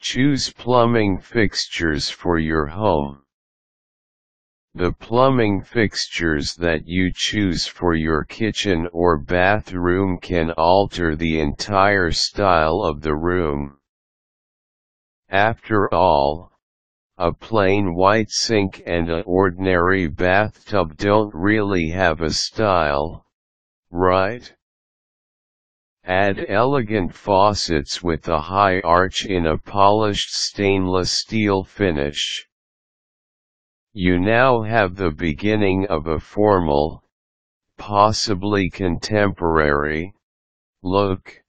Choose plumbing fixtures for your home. The plumbing fixtures that you choose for your kitchen or bathroom can alter the entire style of the room. After all, a plain white sink and an ordinary bathtub don't really have a style, right? Add elegant faucets with a high arch in a polished stainless steel finish. You now have the beginning of a formal, possibly contemporary, look.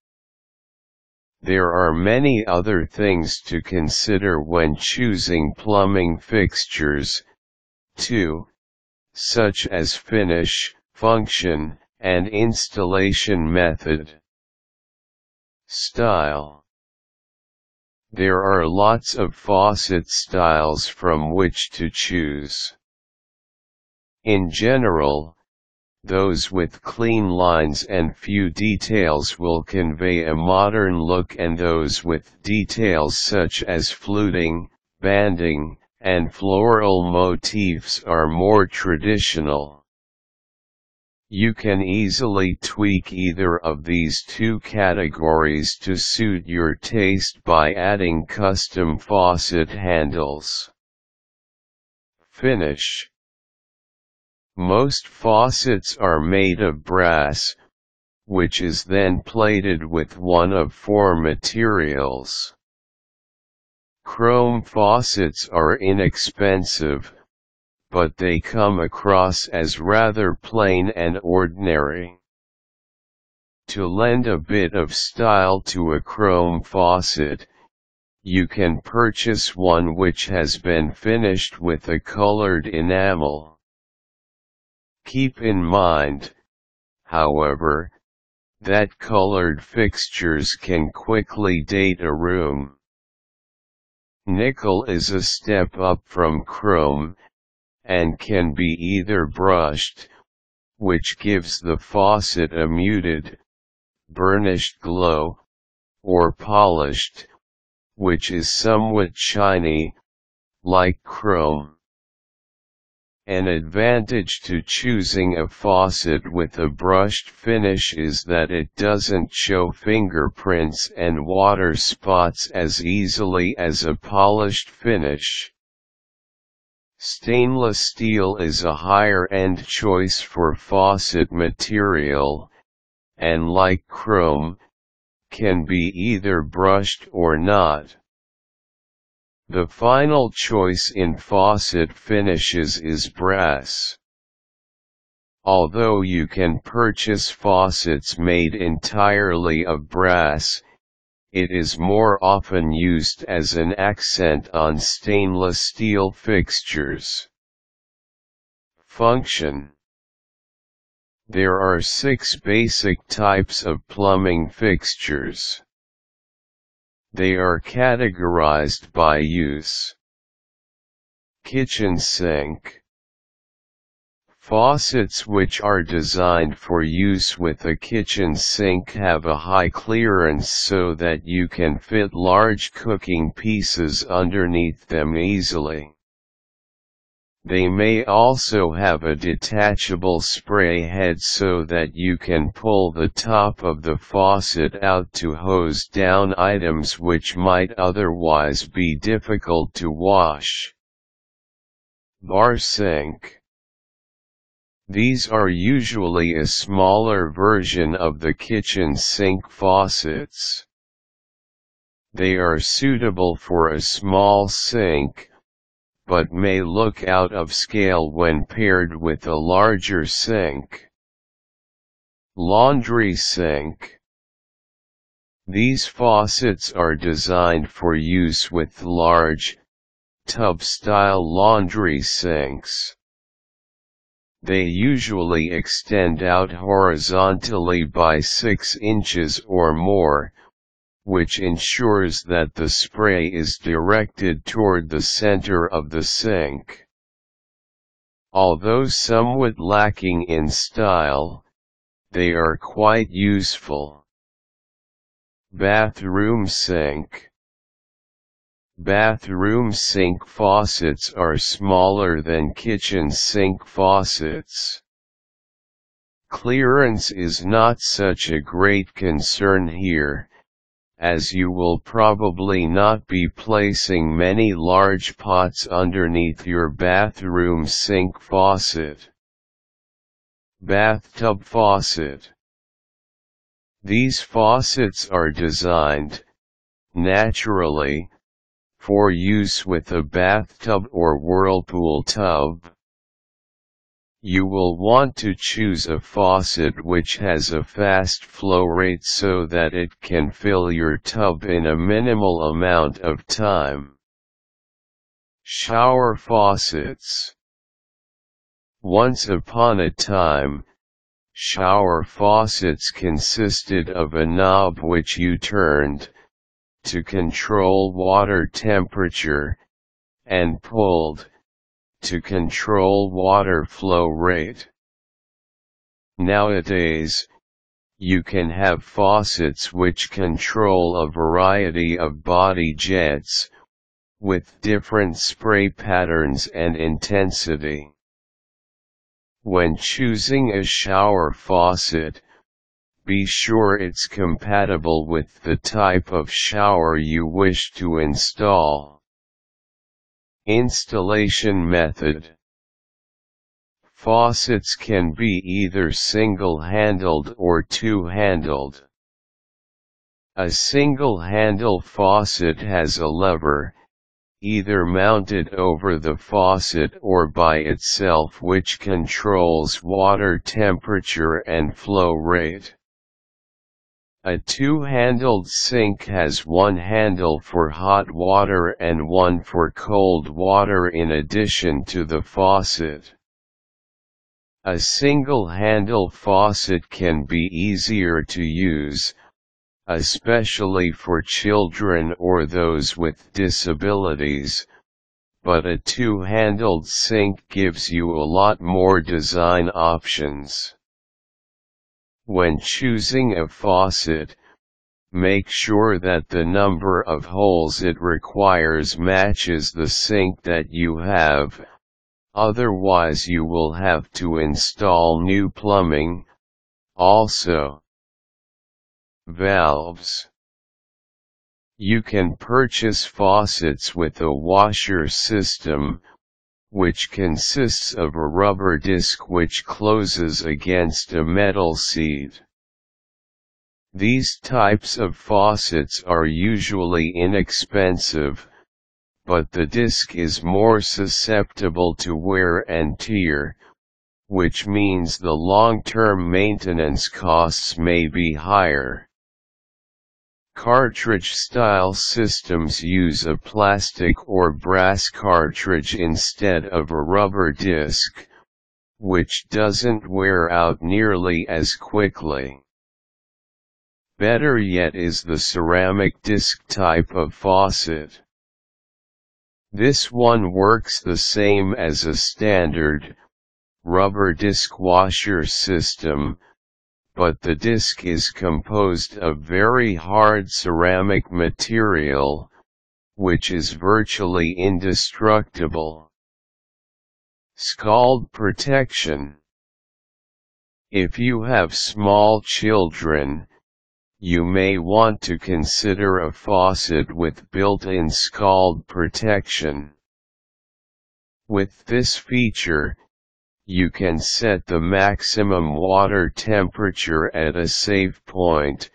There are many other things to consider when choosing plumbing fixtures, too, such as finish, function, and installation method. Style. There are lots of faucet styles from which to choose. In general, those with clean lines and few details will convey a modern look, and those with details such as fluting, banding, and floral motifs are more traditional. You can easily tweak either of these two categories to suit your taste by adding custom faucet handles. Finish. Most faucets are made of brass, which is then plated with one of four materials. Chrome faucets are inexpensive, but they come across as rather plain and ordinary. To lend a bit of style to a chrome faucet, you can purchase one which has been finished with a colored enamel. Keep in mind, however, that colored fixtures can quickly date a room. Nickel is a step up from chrome, and can be either brushed, which gives the faucet a muted, burnished glow, or polished, which is somewhat shiny, like chrome. An advantage to choosing a faucet with a brushed finish is that it doesn't show fingerprints and water spots as easily as a polished finish. Stainless steel is a higher-end choice for faucet material, and like chrome, can be either brushed or not. The final choice in faucet finishes is brass. Although you can purchase faucets made entirely of brass, it is more often used as an accent on stainless steel fixtures. Function. There are 6 basic types of plumbing fixtures. They are categorized by use. Kitchen sink. Faucets which are designed for use with a kitchen sink have a high clearance so that you can fit large cooking pieces underneath them easily. They may also have a detachable spray head so that you can pull the top of the faucet out to hose down items which might otherwise be difficult to wash. Bar sink. These are usually a smaller version of the kitchen sink faucets. They are suitable for a small sink, but may look out of scale when paired with a larger sink. Laundry sink. These faucets are designed for use with large, tub-style laundry sinks. They usually extend out horizontally by 6 inches or more, which ensures that the spray is directed toward the center of the sink. Although somewhat lacking in style, they are quite useful. Bathroom sink. Bathroom sink faucets are smaller than kitchen sink faucets. Clearance is not such a great concern here, as you will probably not be placing many large pots underneath your bathroom sink faucet. Bathtub faucet. These faucets are designed, naturally, for use with a bathtub or whirlpool tub. You will want to choose a faucet which has a fast flow rate so that it can fill your tub in a minimal amount of time. Shower faucets. Once upon a time, shower faucets consisted of a knob which you turned to control water temperature, and pulled to control water flow rate. Nowadays, you can have faucets which control a variety of body jets, with different spray patterns and intensity. When choosing a shower faucet, be sure it's compatible with the type of shower you wish to install. Installation method. Faucets can be either single-handled or two-handled. A single-handle faucet has a lever, either mounted over the faucet or by itself, which controls water temperature and flow rate. A two-handled sink has one handle for hot water and one for cold water in addition to the faucet. A single-handle faucet can be easier to use, especially for children or those with disabilities, but a two-handled sink gives you a lot more design options. When choosing a faucet, make sure that the number of holes it requires matches the sink that you have, otherwise you will have to install new plumbing. Also, valves. You can purchase faucets with a washer system, which consists of a rubber disc which closes against a metal seat. These types of faucets are usually inexpensive, but the disc is more susceptible to wear and tear, which means the long-term maintenance costs may be higher. Cartridge-style systems use a plastic or brass cartridge instead of a rubber disc, which doesn't wear out nearly as quickly. Better yet is the ceramic disc type of faucet. This one works the same as a standard rubber disc washer system, but the disc is composed of very hard ceramic material, which is virtually indestructible. Scald protection. If you have small children, you may want to consider a faucet with built-in scald protection. With this feature, you can set the maximum water temperature at a safe point,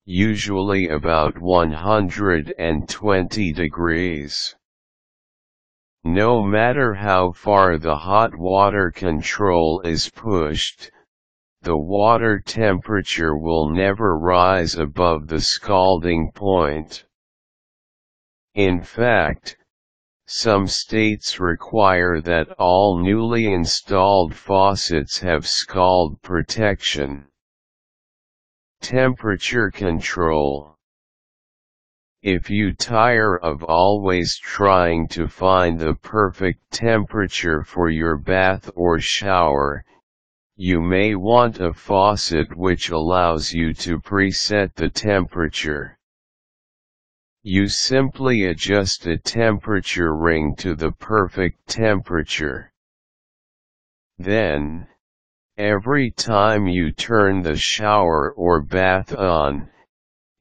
usually about 120 degrees. No matter how far the hot water control is pushed, the water temperature will never rise above the scalding point. In fact, some states require that all newly installed faucets have scald protection. Temperature control. If you tire of always trying to find the perfect temperature for your bath or shower, you may want a faucet which allows you to preset the temperature. You simply adjust a temperature ring to the perfect temperature. Then, every time you turn the shower or bath on,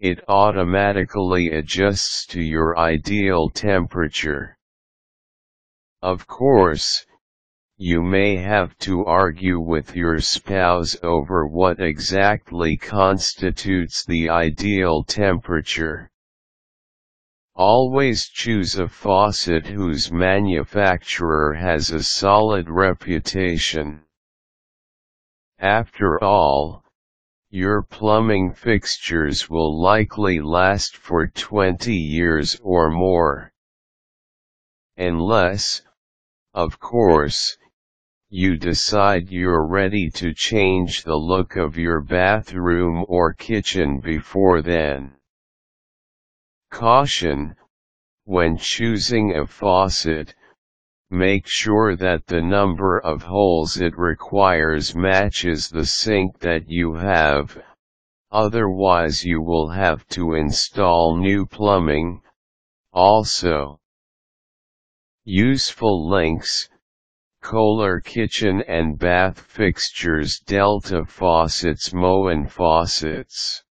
it automatically adjusts to your ideal temperature. Of course, you may have to argue with your spouse over what exactly constitutes the ideal temperature. Always choose a faucet whose manufacturer has a solid reputation. After all, your plumbing fixtures will likely last for 20 years or more. Unless, of course, you decide you're ready to change the look of your bathroom or kitchen before then. Caution: when choosing a faucet, make sure that the number of holes it requires matches the sink that you have, otherwise you will have to install new plumbing. Also, useful links: Kohler kitchen and bath fixtures, Delta faucets, Moen faucets.